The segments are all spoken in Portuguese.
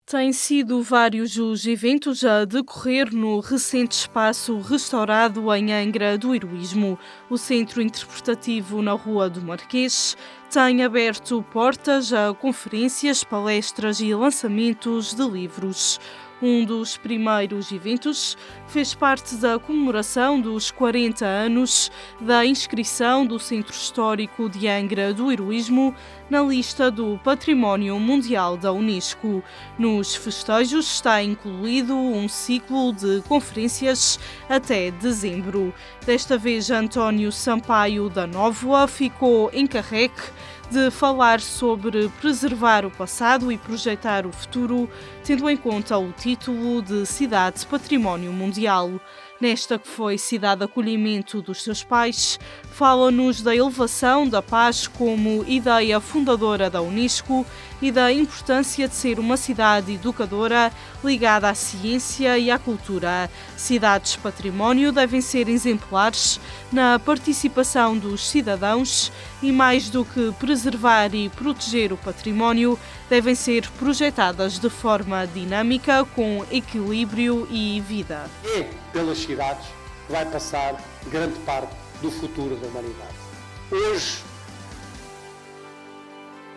Têm sido vários os eventos a decorrer no recente espaço restaurado em Angra do Heroísmo. O Centro Interpretativo na Rua do Marquês tem aberto portas a conferências, palestras e lançamentos de livros. Um dos primeiros eventos fez parte da comemoração dos 40 anos da inscrição do Centro Histórico de Angra do Heroísmo na lista do Património Mundial da Unesco. Nos festejos está incluído um ciclo de conferências até dezembro. Desta vez, António Sampaio da Nóvoa ficou encarregue de falar sobre preservar o passado e projetar o futuro, tendo em conta o título de Cidade Património Mundial. Nesta que foi cidade de acolhimento dos seus pais, fala-nos da elevação da paz como ideia fundadora da Unesco e da importância de ser uma cidade educadora ligada à ciência e à cultura. Cidades património devem ser exemplares na participação dos cidadãos e, mais do que preservar e proteger o património, devem ser projetadas de forma dinâmica, com equilíbrio e vida. Pelas cidades vai passar grande parte do futuro da humanidade. Hoje,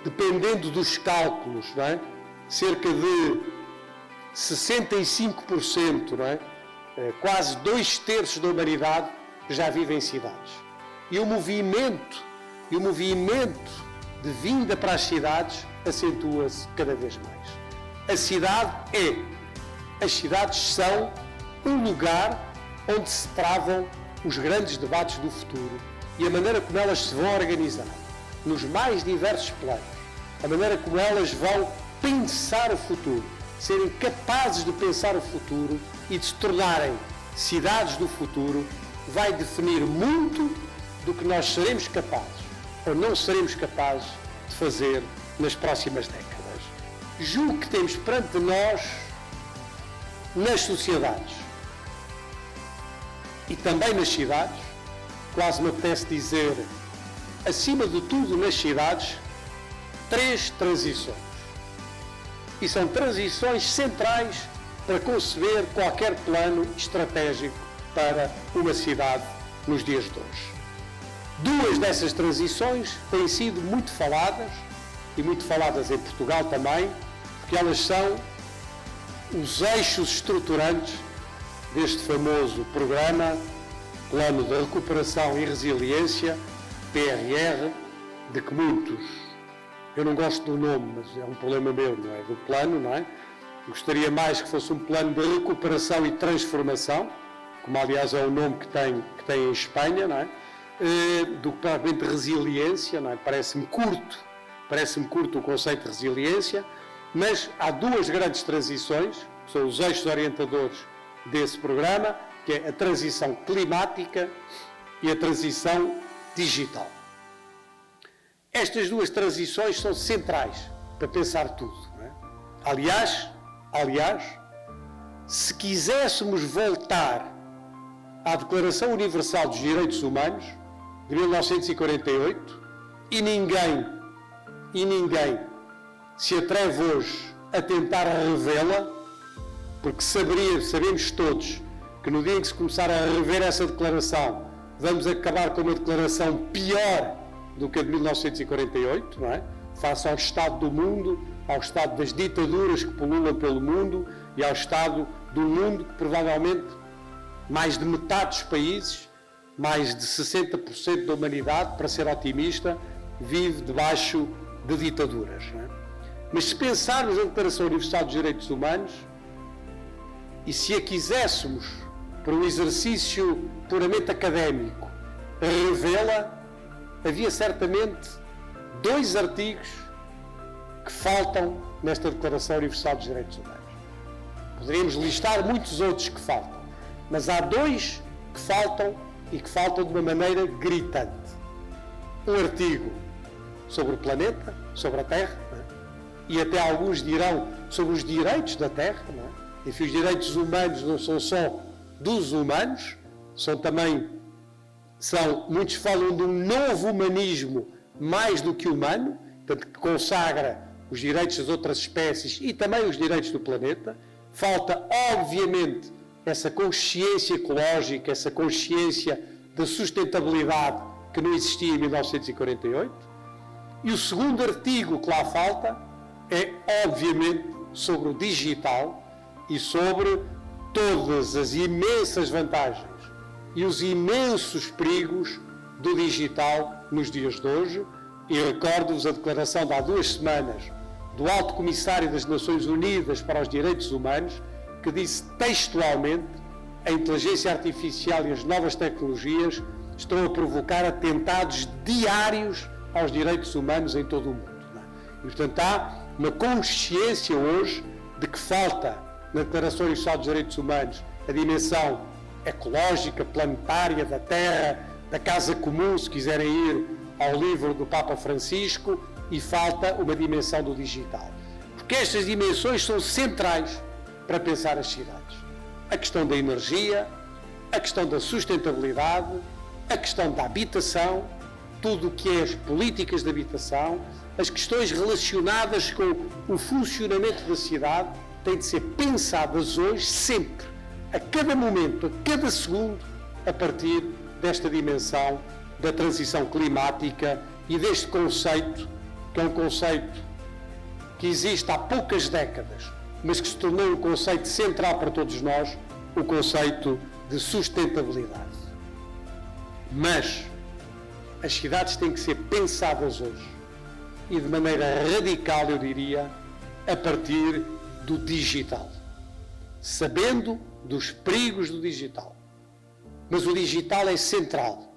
dependendo dos cálculos, não é? Cerca de 65%, não é? Quase 2/3 da humanidade já vive em cidades. E o movimento de vinda para as cidades acentua-se cada vez mais. As cidades são um lugar onde se travam os grandes debates do futuro e a maneira como elas se vão organizar nos mais diversos planos, a maneira como elas vão pensar o futuro, serem capazes de pensar o futuro e de se tornarem cidades do futuro, vai definir muito do que nós seremos capazes ou não seremos capazes de fazer nas próximas décadas. Julgo que temos perante nós, nas sociedades e também nas cidades, quase me apetece dizer, acima de tudo nas cidades, 3 transições. E são transições centrais para conceber qualquer plano estratégico para uma cidade nos dias de hoje. 2 dessas transições têm sido muito faladas, e muito faladas em Portugal também, porque elas são os eixos estruturantes deste famoso programa, Plano de Recuperação e Resiliência, PRR, de que muitos, eu não gosto do nome, mas é um problema meu, não é? Do plano, não é? Gostaria mais que fosse um plano de recuperação e transformação, como aliás é o nome que tem em Espanha, não é? Do que propriamente resiliência, não é? Parece-me curto o conceito de resiliência, mas há 2 grandes transições, que são os eixos orientadores desse programa, que é a transição climática e a transição digital. Estas 2 transições são centrais para pensar tudo, não é? Aliás, se quiséssemos voltar à Declaração Universal dos Direitos Humanos de 1948, e ninguém se atreve hoje a tentar revê-la, porque sabemos todos que no dia em que se começar a rever essa declaração, vamos acabar com uma declaração pior do que a de 1948, não é? Face ao estado do mundo, ao estado das ditaduras que pululam pelo mundo e ao estado do mundo que provavelmente mais de metade dos países, mais de 60% da humanidade, para ser otimista, vive debaixo de ditaduras, não é? Mas se pensarmos na Declaração Universal dos Direitos Humanos, e se a quiséssemos, por um exercício puramente académico, revê-la, havia certamente 2 artigos que faltam nesta Declaração Universal dos Direitos Humanos. Poderíamos listar muitos outros que faltam, mas há 2 que faltam e que faltam de uma maneira gritante. Um artigo sobre o planeta, sobre a Terra, não é? E até alguns dirão sobre os direitos da Terra, não é? E que os direitos humanos não são só dos humanos, muitos falam de um novo humanismo mais do que humano, portanto, que consagra os direitos das outras espécies e também os direitos do planeta. Falta, obviamente, essa consciência ecológica, essa consciência da sustentabilidade que não existia em 1948. E o segundo artigo que lá falta é, obviamente, sobre o digital e sobre todas as imensas vantagens e os imensos perigos do digital nos dias de hoje. E recordo-vos a declaração de há 2 semanas do Alto Comissário das Nações Unidas para os Direitos Humanos, que disse textualmente: a inteligência artificial e as novas tecnologias estão a provocar atentados diários aos direitos humanos em todo o mundo. E, portanto, há uma consciência hoje de que falta, na Declaração Universal dos Direitos Humanos, a dimensão ecológica, planetária, da Terra, da casa comum, se quiserem ir ao livro do Papa Francisco, e falta uma dimensão do digital. Porque estas dimensões são centrais para pensar as cidades. A questão da energia, a questão da sustentabilidade, a questão da habitação, tudo o que é as políticas de habitação, as questões relacionadas com o funcionamento da cidade têm de ser pensadas hoje, sempre, a cada momento, a cada segundo, a partir desta dimensão da transição climática e deste conceito, que é um conceito que existe há poucas décadas, mas que se tornou um conceito central para todos nós, o conceito de sustentabilidade. Mas as cidades têm que ser pensadas hoje, e de maneira radical, eu diria, a partir do digital, sabendo dos perigos do digital. Mas o digital é central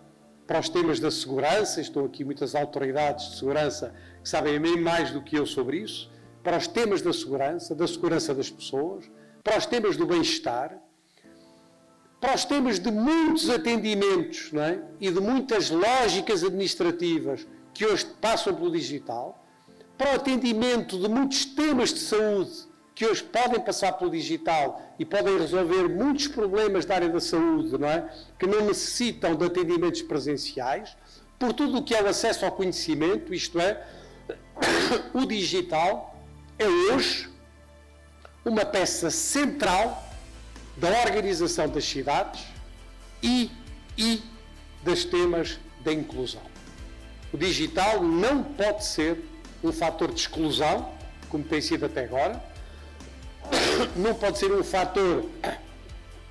para os temas da segurança. Estão aqui muitas autoridades de segurança que sabem bem mais do que eu sobre isso, para os temas da segurança das pessoas, para os temas do bem-estar, para os temas de muitos atendimentos, não é? E de muitas lógicas administrativas que hoje passam pelo digital, para o atendimento de muitos temas de saúde que hoje podem passar pelo digital e podem resolver muitos problemas da área da saúde, não é? Que não necessitam de atendimentos presenciais, por tudo o que é o acesso ao conhecimento, isto é, o digital é hoje uma peça central da organização das cidades e dos temas da inclusão. O digital não pode ser um fator de exclusão, como tem sido até agora, não pode ser um fator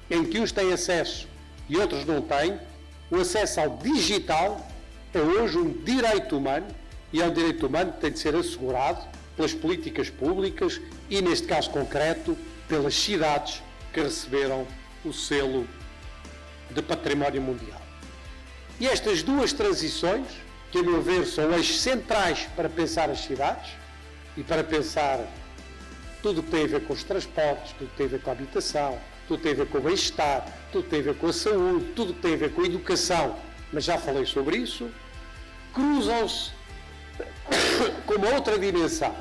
em que uns têm acesso e outros não têm. O acesso ao digital é hoje um direito humano, e é um direito humano que tem de ser assegurado pelas políticas públicas e, neste caso concreto, pelas cidades que receberam o selo de Património Mundial. E estas duas transições, que a meu ver são eixos centrais para pensar as cidades e para pensar tudo o que tem a ver com os transportes, tudo o que tem a ver com a habitação, tudo tem a ver com o bem-estar, tudo tem a ver com a saúde, tudo que tem a ver com a educação, mas já falei sobre isso, cruzam-se com uma outra dimensão,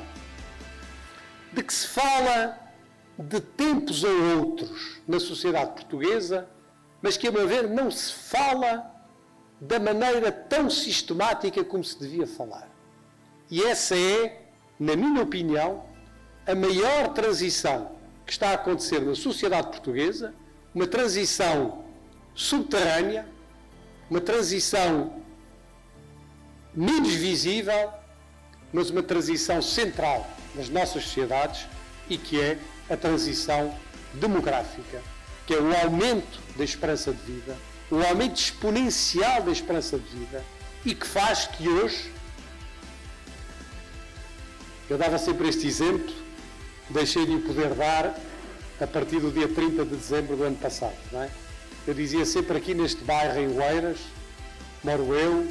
de que se fala de tempos a outros na sociedade portuguesa, mas que, a meu ver, não se fala da maneira tão sistemática como se devia falar. E essa é, na minha opinião, a maior transição que está a acontecer na sociedade portuguesa, uma transição subterrânea, uma transição menos visível, mas uma transição central nas nossas sociedades, e que é a transição demográfica, que é o aumento da esperança de vida, o aumento exponencial da esperança de vida, e que faz que hoje, eu dava sempre este exemplo, deixei de o poder dar a partir do dia 30 de dezembro do ano passado, não é? Eu dizia sempre: aqui neste bairro em Oeiras, moro eu,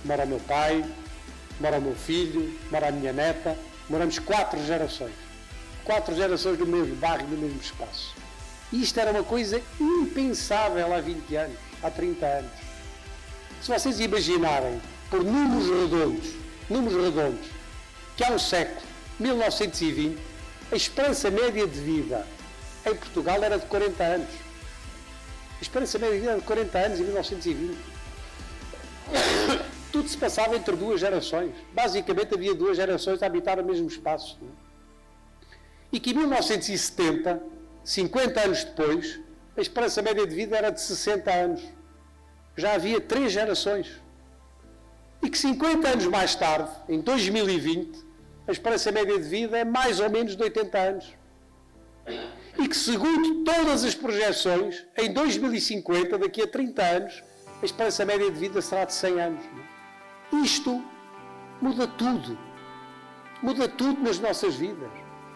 mora o meu pai, mora o meu filho, mora a minha neta, moramos 4 gerações no mesmo bairro e no mesmo espaço. E isto era uma coisa impensável há 20 anos, há 30 anos. Se vocês imaginarem, por números redondos, que há um século, 1920, a esperança média de vida em Portugal era de 40 anos. A esperança média de vida era de 40 anos em 1920. Tudo tudo se passava entre duas gerações. Basicamente havia duas gerações a habitar o mesmo espaço. Não é? E que em 1970, 50 anos depois, a esperança média de vida era de 60 anos. Já havia 3 gerações. E que 50 anos mais tarde, em 2020, a esperança média de vida é mais ou menos de 80 anos. E que, segundo todas as projeções, em 2050, daqui a 30 anos, a esperança média de vida será de 100 anos. Isto muda tudo. Muda tudo nas nossas vidas.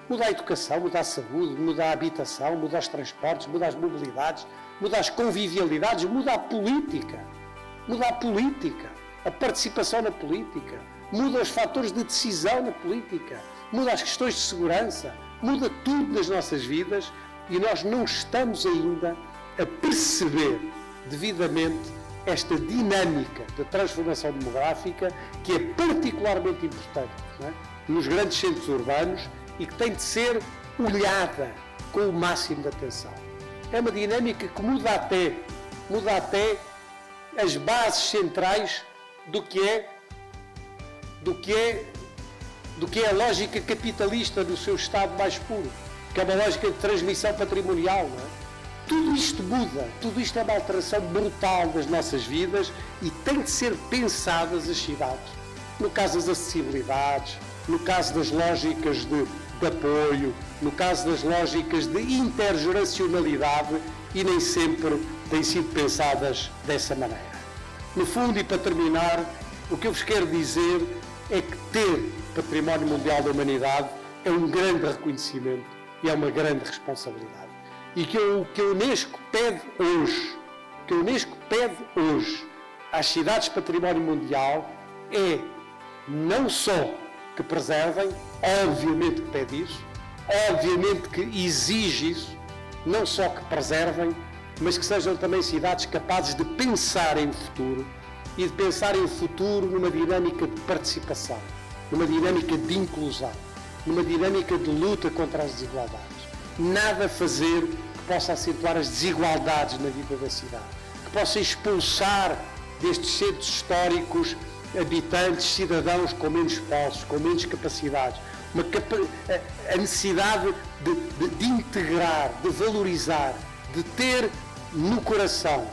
Muda a educação, muda a saúde, muda a habitação, muda os transportes, muda as mobilidades, muda as convivialidades, muda a política. Muda a política, a participação na política, muda os fatores de decisão na política, muda as questões de segurança, muda tudo nas nossas vidas e nós não estamos ainda a perceber devidamente esta dinâmica de transformação demográfica que é particularmente importante, não é? Nos grandes centros urbanos e que tem de ser olhada com o máximo de atenção. É uma dinâmica que muda até as bases centrais do que é a lógica capitalista do seu estado mais puro, que é uma lógica de transmissão patrimonial. Não é? Tudo isto muda, tudo isto é uma alteração brutal das nossas vidas e tem de ser pensadas as cidades. No caso das acessibilidades, no caso das lógicas de apoio, no caso das lógicas de intergeracionalidade e nem sempre têm sido pensadas dessa maneira. No fundo, e para terminar, o que eu vos quero dizer é que ter Património Mundial da Humanidade é um grande reconhecimento e é uma grande responsabilidade. E que a Unesco pede hoje às cidades Património Mundial é não só que preservem, obviamente que pede isso, obviamente que exige isso, não só que preservem, mas que sejam também cidades capazes de pensar em futuro e de pensar em futuro numa dinâmica de participação, numa dinâmica de inclusão, numa dinâmica de luta contra as desigualdades. Nada fazer que possa acentuar as desigualdades na vida da cidade, que possa expulsar destes centros históricos habitantes, cidadãos com menos posses, com menos capacidades. A necessidade de integrar, de valorizar, de ter no coração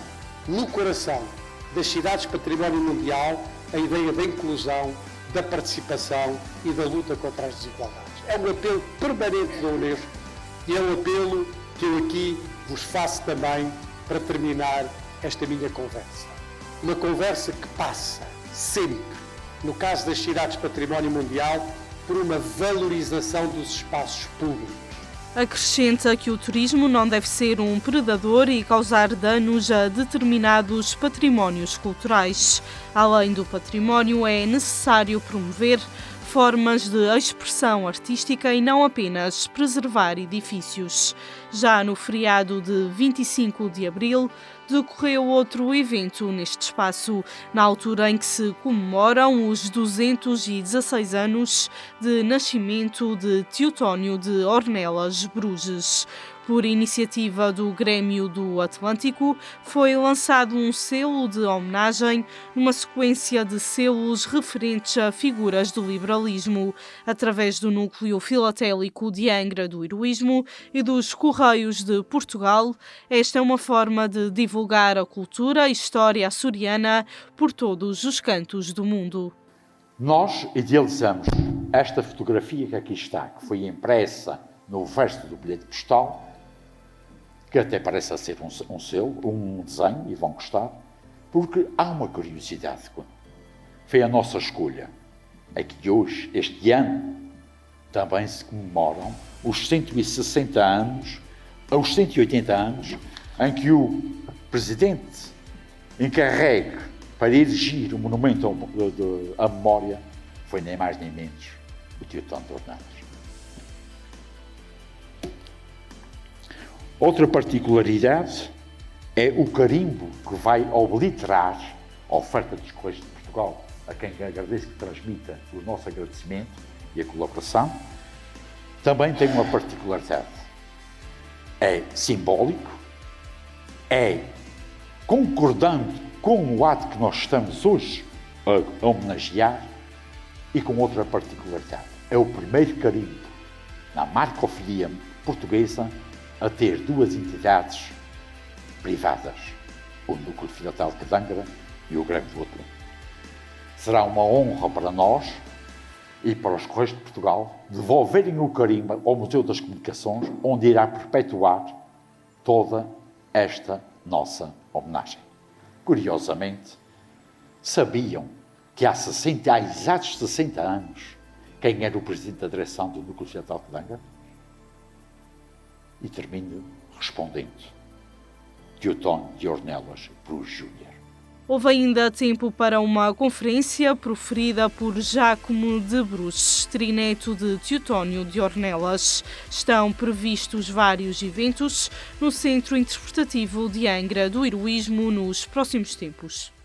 das cidades Património Mundial a ideia da inclusão, da participação e da luta contra as desigualdades. É um apelo permanente da Unesco e é um apelo que eu aqui vos faço também para terminar esta minha conversa. Uma conversa que passa sempre, no caso das cidades Património Mundial, por uma valorização dos espaços públicos. Acrescenta que o turismo não deve ser um predador e causar danos a determinados patrimónios culturais. Além do património, é necessário promover formas de expressão artística e não apenas preservar edifícios. Já no feriado de 25 de abril, decorreu outro evento neste espaço, na altura em que se comemoram os 216 anos de nascimento de Teotónio de Ornelas Bruges. Por iniciativa do Grêmio do Atlântico, foi lançado um selo de homenagem numa sequência de selos referentes a figuras do liberalismo, através do Núcleo Filatélico de Angra do Heroísmo e dos Correios de Portugal. Esta é uma forma de divulgar a cultura e história açoriana por todos os cantos do mundo. Nós idealizamos esta fotografia que aqui está, que foi impressa no verso do bilhete postal, que até parece ser um selo, um desenho, e vão gostar, porque há uma curiosidade. Foi a nossa escolha. É que hoje, este ano, também se comemoram os 160 anos, os 180 anos, em que o Presidente encarregue para erigir o monumento à memória foi nem mais nem menos o Teotónio de Ornelas. Outra particularidade é o carimbo que vai obliterar a oferta dos Correios de Portugal, a quem agradeço que transmita o nosso agradecimento e a colaboração. Também tem uma particularidade. É simbólico, é concordando com o ato que nós estamos hoje a homenagear e com outra particularidade. É o primeiro carimbo na marcofilia portuguesa a ter duas entidades privadas, o Núcleo Filatel de D'Angra e o Grêmio do Atum. Será uma honra para nós e para os Correios de Portugal devolverem o carimbo ao Museu das Comunicações, onde irá perpetuar toda esta nossa homenagem. Curiosamente, sabiam que há exatos 60 anos, quem era o presidente da direção do Núcleo Filatel de D'Angra? E termino respondendo: Teotónio de Ornelas Brus Júnior. Houve ainda tempo para uma conferência proferida por Jácome de Brus, trineto de Teotónio de Ornelas. Estão previstos vários eventos no Centro Interpretativo de Angra do Heroísmo nos próximos tempos.